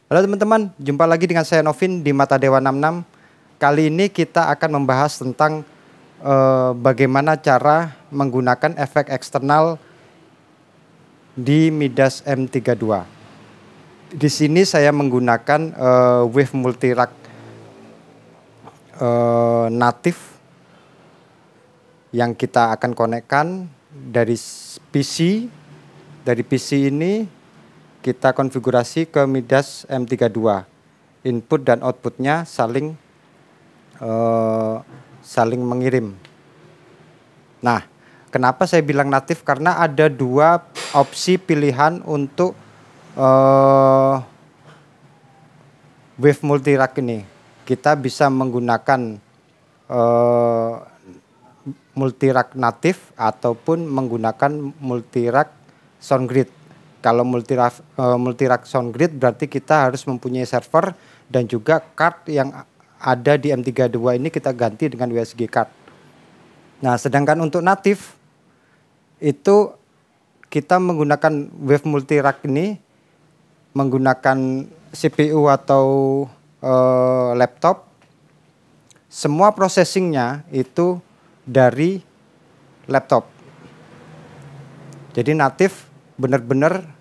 Halo teman-teman, jumpa lagi dengan saya Novin di Mata Dewa 66. Kali ini kita akan membahas tentang bagaimana cara menggunakan efek eksternal di Midas M32. Di sini saya menggunakan wave multirack natif yang kita akan konekkan dari PC. Dari PC ini kita konfigurasi ke Midas M32. Input dan outputnya saling mengirim. Nah, kenapa saya bilang natif? Karena ada dua opsi pilihan untuk wave multirack ini. Kita bisa menggunakan multirack natif ataupun menggunakan multirack SoundGrid. Kalau multirack SoundGrid berarti kita harus mempunyai server dan juga card yang ada di M32 ini kita ganti dengan USG card. Nah, sedangkan untuk natif itu kita menggunakan wave multirack ini menggunakan CPU atau laptop. Semua processingnya itu dari laptop. Jadi natif benar-benar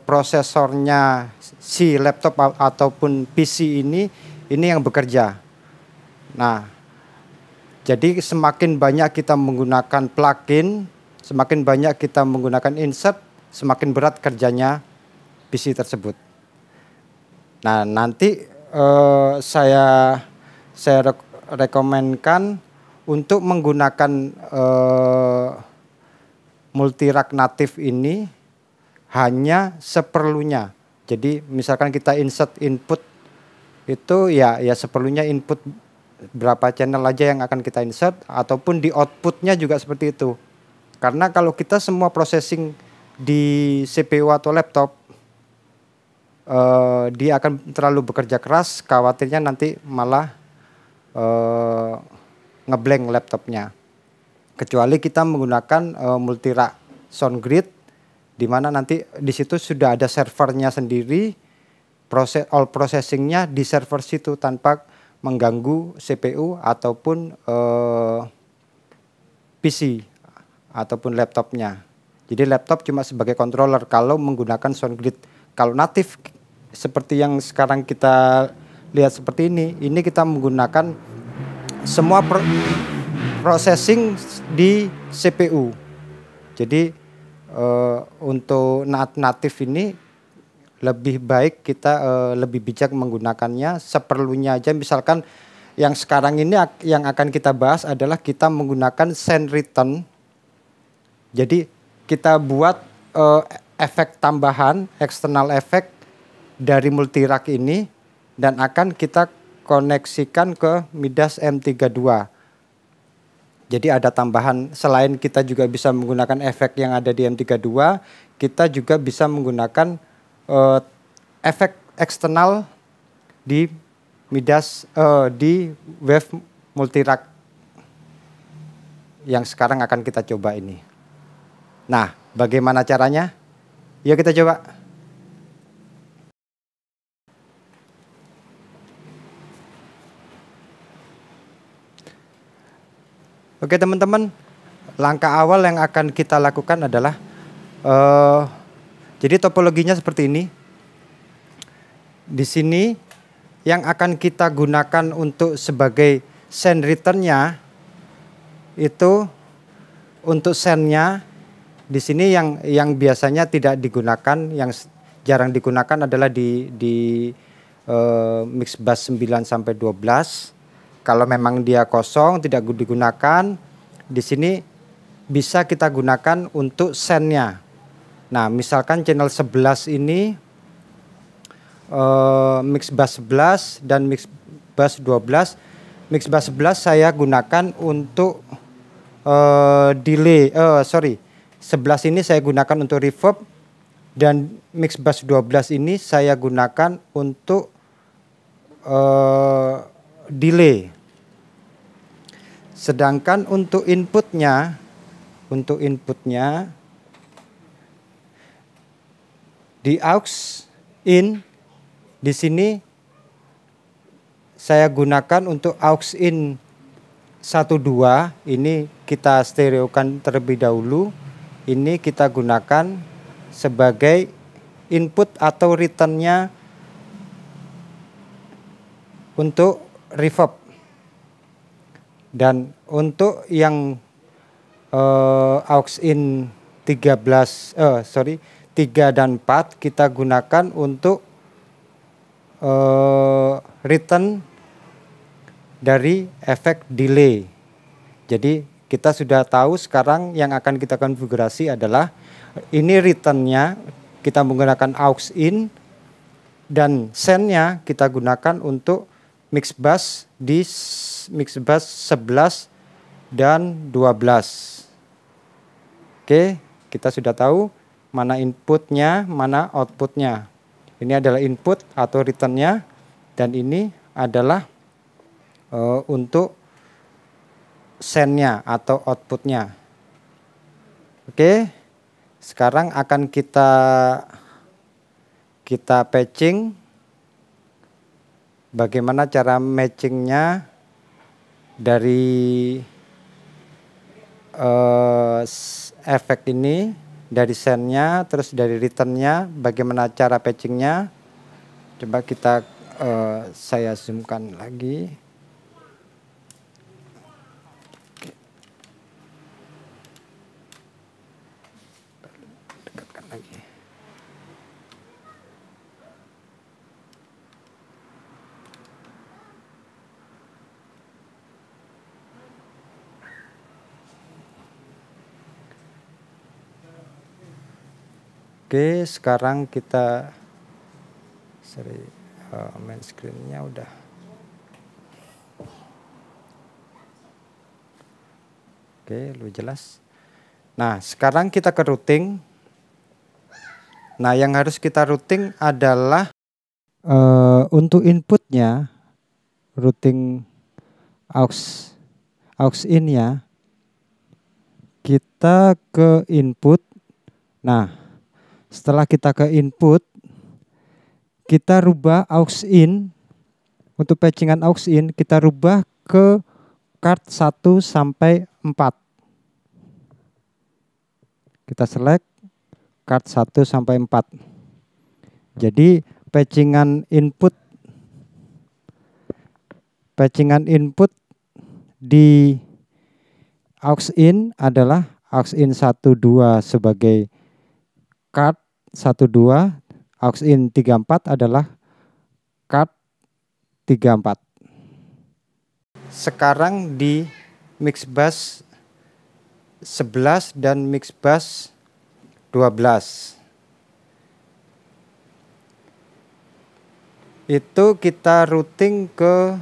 prosesornya si laptop ataupun PC ini yang bekerja. Nah, jadi semakin banyak kita menggunakan plugin, semakin banyak kita menggunakan insert, semakin berat kerjanya PC tersebut. Nah, nanti saya rekomenkan untuk menggunakan multirack natif ini hanya seperlunya. Jadi misalkan kita insert input itu ya seperlunya input berapa channel aja yang akan kita insert, ataupun di outputnya juga seperti itu. Karena kalau kita semua processing di CPU atau laptop, dia akan terlalu bekerja keras, khawatirnya nanti malah ngeblank laptopnya. Kecuali kita menggunakan multirack SoundGrid, di mana nanti di situ sudah ada servernya sendiri, all processingnya di server situ tanpa mengganggu CPU ataupun PC ataupun laptopnya. Jadi laptop cuma sebagai controller kalau menggunakan SoundGrid. Kalau natif seperti yang sekarang kita lihat seperti ini kita menggunakan semua processing di CPU. Jadi untuk natif ini lebih baik kita lebih bijak menggunakannya seperlunya aja. Misalkan yang sekarang ini yang akan kita bahas adalah kita menggunakan send return. Jadi kita buat efek tambahan, external efek dari multirack ini dan akan kita koneksikan ke Midas M32. Jadi ada tambahan, selain kita juga bisa menggunakan efek yang ada di M32, kita juga bisa menggunakan efek eksternal di Midas di wave multirack yang sekarang akan kita coba ini. Nah, bagaimana caranya? Yuk kita coba. Oke teman-teman, langkah awal yang akan kita lakukan adalah jadi topologinya seperti ini. Di sini yang akan kita gunakan untuk sebagai send return-nya itu untuk send-nya di sini yang biasanya tidak digunakan, yang jarang digunakan adalah di mix bus 9 sampai 12. Kalau memang dia kosong tidak digunakan, di sini bisa kita gunakan untuk send-nya. Nah, misalkan channel 11 ini mix bus 11 dan mix bus 12. Mix bus 11 saya gunakan untuk delay. 11 ini saya gunakan untuk reverb dan mix bus 12 ini saya gunakan untuk delay. Sedangkan untuk inputnya di aux in Di sini saya gunakan untuk aux in 1 2, ini kita stereokan terlebih dahulu. Ini kita gunakan sebagai input atau returnnya untuk reverb. Dan untuk yang aux in 3 dan 4 kita gunakan untuk return dari efek delay. Jadi kita sudah tahu sekarang yang akan kita konfigurasi adalah ini returnnya kita menggunakan aux in, dan sendnya kita gunakan untuk mix bus di mix bus 11 dan 12. Oke, kita sudah tahu mana inputnya, mana outputnya. Ini adalah input atau returnnya, dan ini adalah untuk sendnya atau outputnya. Oke, sekarang akan kita patching. Bagaimana cara matchingnya dari efek ini, dari sendnya, terus dari returnnya, bagaimana cara patchingnya. Coba kita saya zoomkan lagi. Dekatkan lagi. Oke, sekarang kita main screen-nya udah. Oke, lu jelas. Nah, sekarang kita ke routing. Nah, yang harus kita routing adalah untuk inputnya, routing aux in ya. Kita ke input. Nah, setelah kita ke input, kita rubah aux in. Untuk patchingan aux in kita rubah ke card 1 sampai 4. Kita select card 1 sampai 4. Jadi patchingan input di aux in adalah aux in 1 2 sebagai card 1 2, aux in 3 4 adalah card 3 4. Sekarang di mix bus 11 dan mix bus 12. Itu kita routing ke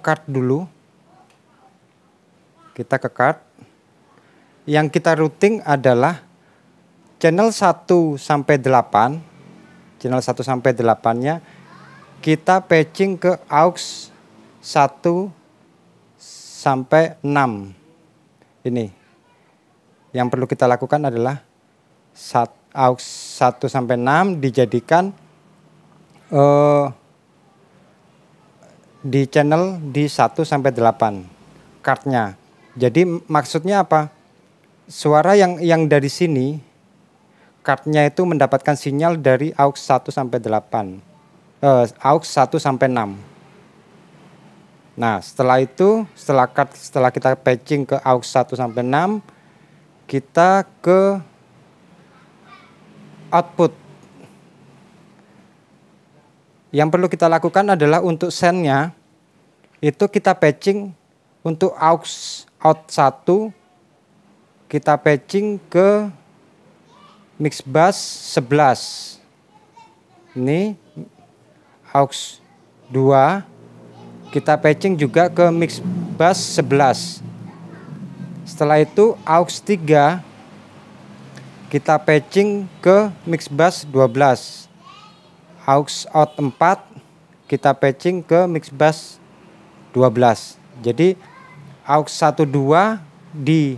card dulu. Kita ke card. Yang kita routing adalah channel 1 sampai 8. Channel 1 sampai 8-nya kita patching ke aux 1 sampai 6. Ini. Yang perlu kita lakukan adalah aux 1 sampai 6 dijadikan di channel di 1 sampai 8 cardnya. Jadi maksudnya apa? Suara yang dari sini cardnya itu mendapatkan sinyal dari aux 1 sampai 8. Aux 1 sampai 6. Nah, setelah itu, setelah kita patching ke aux 1 sampai 6, kita ke output. Yang perlu kita lakukan adalah untuk sendnya, itu kita patching untuk aux out 1, kita patching ke mix bus 11. Ini aux 2, kita patching juga ke mix bus 11. Setelah itu aux 3 kita patching ke mix bus 12. Aux out 4 kita patching ke mix bus 12. Jadi aux 1 2 di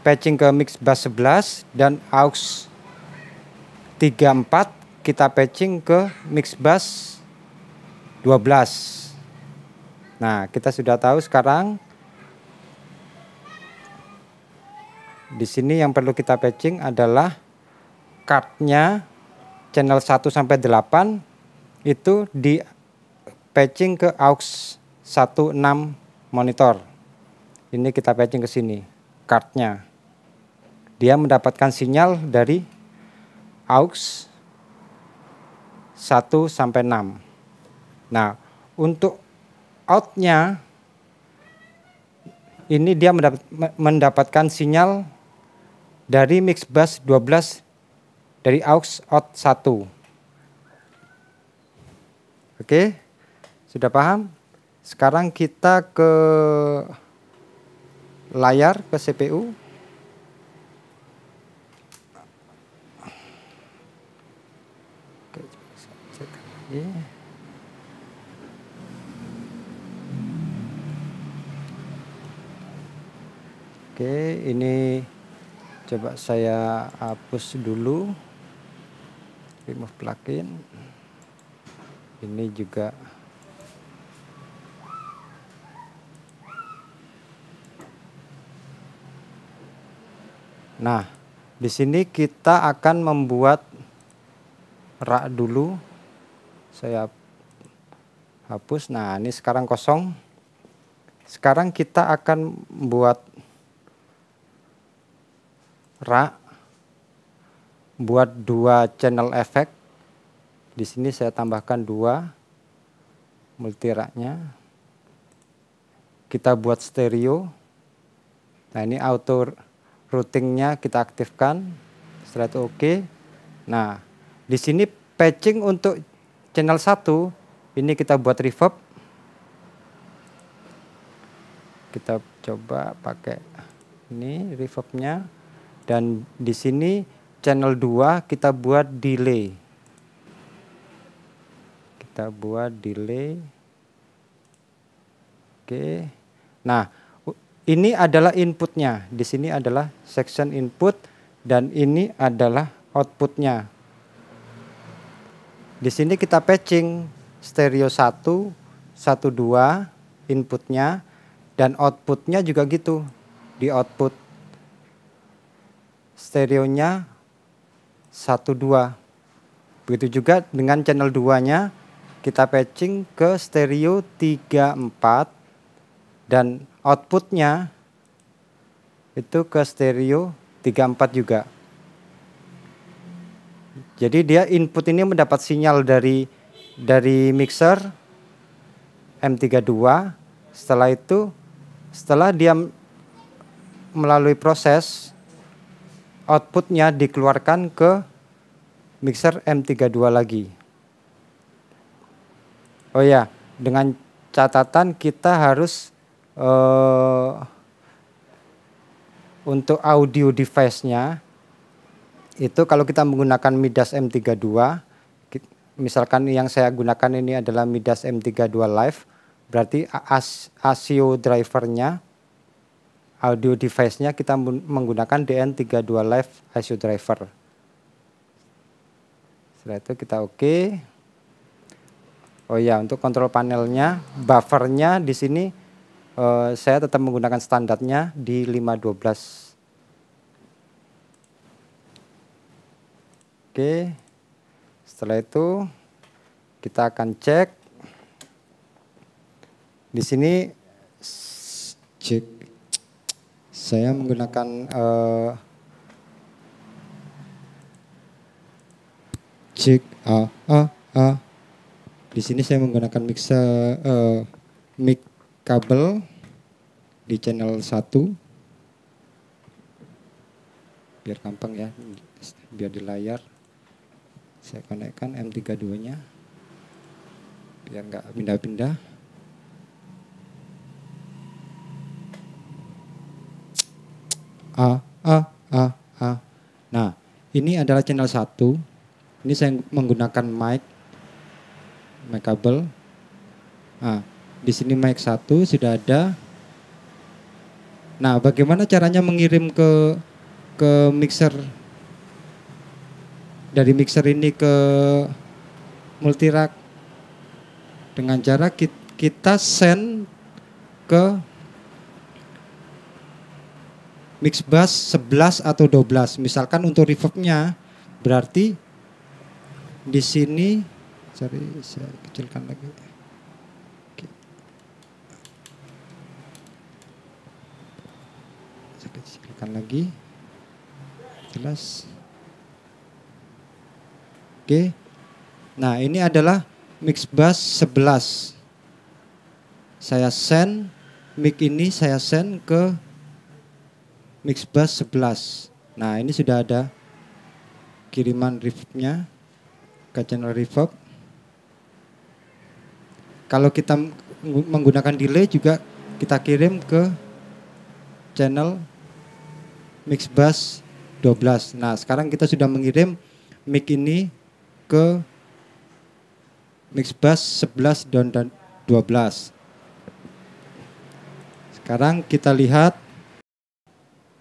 patching ke mix bus 11 dan aux 3 4 kita patching ke mix bus 12. Nah, kita sudah tahu sekarang di sini yang perlu kita patching adalah cardnya channel 1 sampai 8 itu di patching ke aux 16 monitor. Ini kita patching ke sini cardnya. Dia mendapatkan sinyal dari aux 1 sampai 6. Nah, untuk outnya ini dia mendapatkan sinyal dari mix bus 12 dari aux out 1. Oke, sudah paham? Sekarang kita ke layar, ke CPU. Oke, ini coba saya hapus dulu. Remove plugin. Ini juga nah, di sini kita akan membuat rak dulu. Saya hapus. Nah, ini sekarang kosong. Sekarang kita akan buat rak, buat 2 channel efek. Di sini saya tambahkan 2 multi raknya. Kita buat stereo. Nah, ini auto routingnya kita aktifkan. Setelah itu oke. Nah, di sini patching untuk channel 1 ini kita buat reverb. Kita coba pakai ini reverbnya. Dan di sini channel 2 kita buat delay. Kita buat delay. Oke. Nah, ini adalah inputnya. Di sini adalah section input dan ini adalah outputnya. Di sini kita patching stereo 1, 1, 2 inputnya dan outputnya juga gitu. Di output stereonya 1, 2. Begitu juga dengan channel 2-nya kita patching ke stereo 3, 4 dan outputnya itu ke stereo 3, 4 juga. Jadi dia input ini mendapat sinyal dari mixer M32. Setelah itu, setelah dia melalui proses, outputnya dikeluarkan ke mixer M32 lagi. Oh ya, dengan catatan kita harus untuk audio device-nya itu kalau kita menggunakan Midas M32, misalkan yang saya gunakan ini adalah Midas M32 Live, berarti ASIO drivernya, audio device-nya kita menggunakan DN32 Live ASIO driver. Setelah itu kita oke. Oh ya, untuk kontrol panelnya, buffernya di sini saya tetap menggunakan standarnya di 512. Oke, setelah itu kita akan cek. Di sini cek, saya menggunakan cek Di sini saya menggunakan mic kabel di channel 1. Biar gampang ya, biar di layar. Saya konekkan M32-nya biar nggak pindah-pindah. Nah, ini adalah channel 1. Ini saya menggunakan mic kabel. Nah, di sini mic 1 sudah ada. Nah, bagaimana caranya mengirim ke mixer? Di dari mixer ini ke multirak dengan cara kita send ke mix bus 11 atau 12. Misalkan untuk reverbnya berarti di sini saya kecilkan lagi. Oke. Saya kecilkan lagi. Jelas. Oke. Nah, ini adalah mix bus 11. Saya send mic ini saya send ke mix bus 11. Nah, ini sudah ada kiriman reverbnya ke channel reverb. Kalau kita menggunakan delay juga kita kirim ke channel mix bus 12. Nah, sekarang kita sudah mengirim mic ini ke mix bus 11 dan 12. Sekarang kita lihat.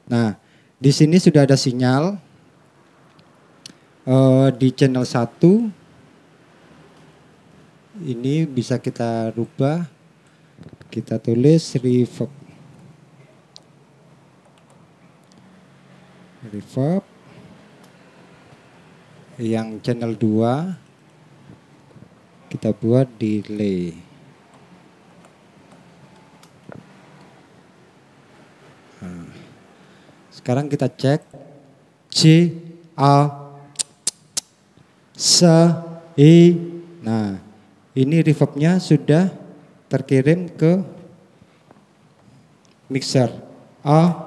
Nah, di sini sudah ada sinyal di channel 1. Ini bisa kita rubah. Kita tulis reverb. Reverb. Yang channel 2 kita buat delay. Nah, sekarang kita cek C A S I. Nah, ini reverbnya sudah terkirim ke mixer A.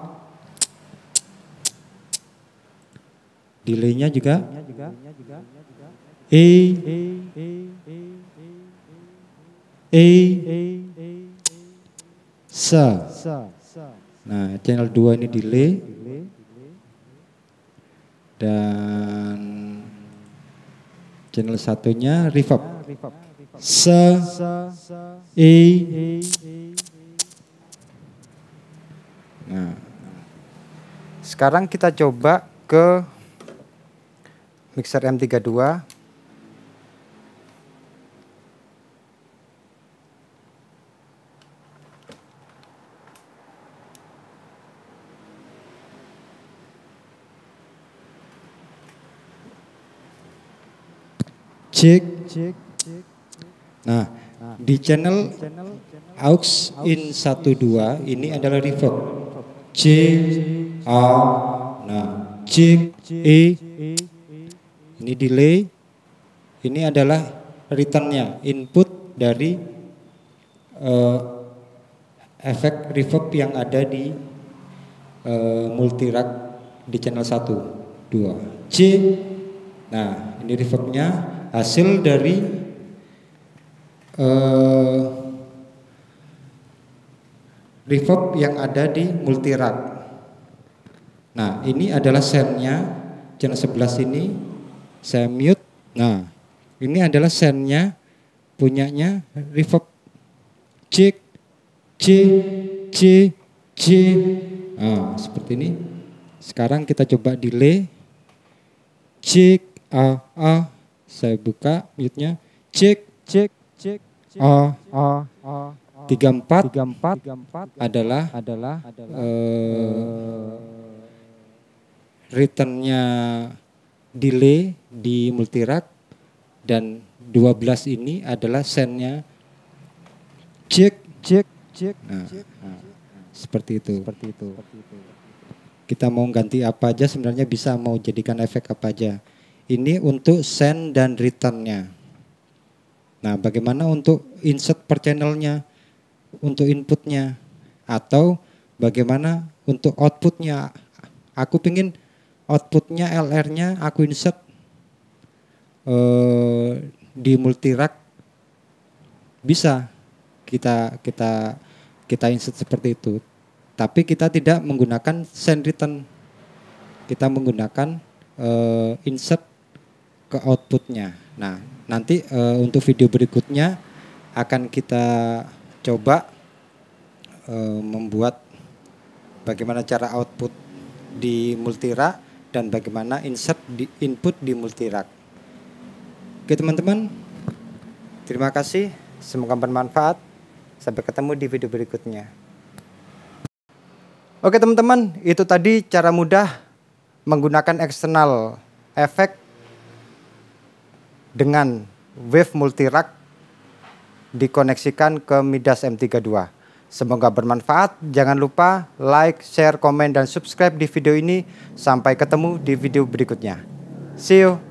Delaynya juga E S. Nah, channel 2 ini delay dan channel satunya reverb. S I. Nah, sekarang kita coba ke mixer M32. Cek. Nah, di channel aux in 12 ini adalah reverb. C A. Nah, cek E. Ini delay. Ini adalah returnnya, input dari efek reverb yang ada di multirak di channel 1, 2. C. Nah, ini reverbnya hasil dari reverb yang ada di multirak. Nah, ini adalah sendnya channel 11 ini. Saya mute. Nah, ini adalah sendnya punyanya reverb. Cek, C, C, C. Nah, seperti ini. Sekarang kita coba delay. Cek, A. Saya buka mute-nya. Cek, A. 34 adalah returnnya delay di multirak, dan 12 ini adalah sendnya cek. Nah, seperti itu. Kita mau ganti apa aja sebenarnya bisa, mau jadikan efek apa aja. Ini untuk send dan returnnya. Nah, bagaimana untuk insert per channelnya, untuk inputnya, atau bagaimana untuk outputnya? Aku pingin outputnya LR-nya aku insert di multirak, bisa kita insert seperti itu. Tapi kita tidak menggunakan send return, kita menggunakan insert ke outputnya. Nah, nanti untuk video berikutnya akan kita coba membuat bagaimana cara output di multirak dan bagaimana insert di input di multi-rack. Oke teman-teman, terima kasih, semoga bermanfaat. Sampai ketemu di video berikutnya. Oke teman-teman, itu tadi cara mudah menggunakan eksternal efek dengan wave multi-rack dikoneksikan ke Midas M32. Semoga bermanfaat. Jangan lupa like, share, komen, dan subscribe di video ini. Sampai ketemu di video berikutnya. See you.